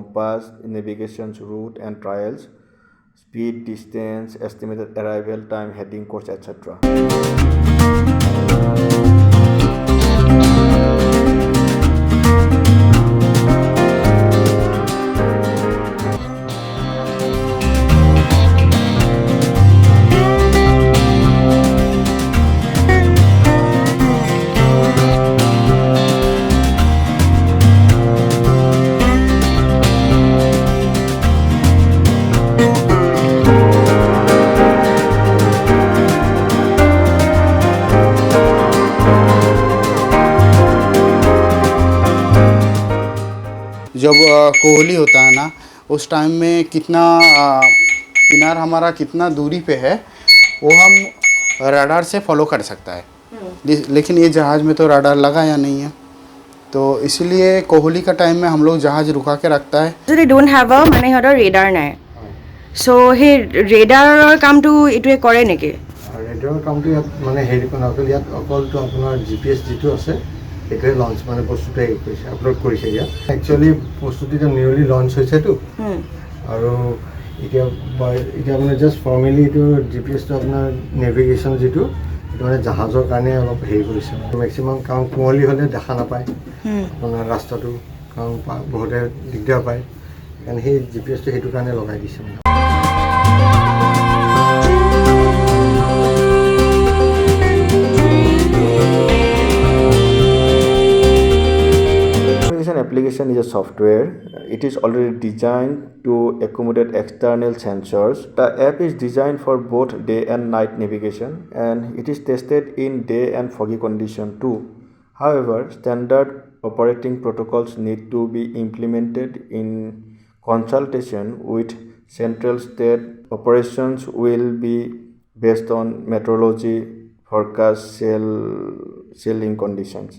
compass, navigation route and trials, speed, distance, estimated arrival time, heading course, etc. जब कोहली होता है ना उस टाइम में कितना किनार हमारा कितना दूरी पे है वो हम रडार से फॉलो कर सकता है, लेकिन ये जहाज़ में तो रडार लगा या नहीं है, तो इसलिए कोहली का टाइम में हम लोग जहाज़ रुका के रखता है। So they don't have a মানে সিহঁতৰ ৰেডাৰ নাই, so সেই ৰেডাৰৰ কামটো এইটোৱে কৰে নেকি? ৰেডাৰৰ কামটো ইয়াত মানে হেৰি অকল ইয়াত অকলটো আপোনাৰ GPS যিটো আছে সেইটোৱে লঞ্চ মানে বস্তুটো হেৰি কৰিছে, আপলোড কৰিছে ইয়াত। একচুৱেলি বস্তুটো নিউলি লঞ্চ হৈছেতো আৰু এতিয়া মানে জাষ্ট ফৰ্মেলি এইটো GPSটো আপোনাৰ নেভিগেশ্যন যিটো এইটো মানে জাহাজৰ কাৰণে অলপ হেৰি কৰিছে। মেক্সিমাম কাৰণ কুঁৱলী হ'লে দেখা নাপায় আপোনাৰ ৰাস্তাটো, কাৰণ বহুতে দিগদাৰ পায়, সেইকাৰণে সেই GPSটো সেইটো কাৰণে লগাই দিছে। Application is a software. It is already designed to accommodate external sensors. The app is designed for both day and night navigation, and it is tested in day and foggy condition too. However, standard operating protocols need to be implemented in consultation with central state. Operations will be based on meteorology forecast, sailing conditions.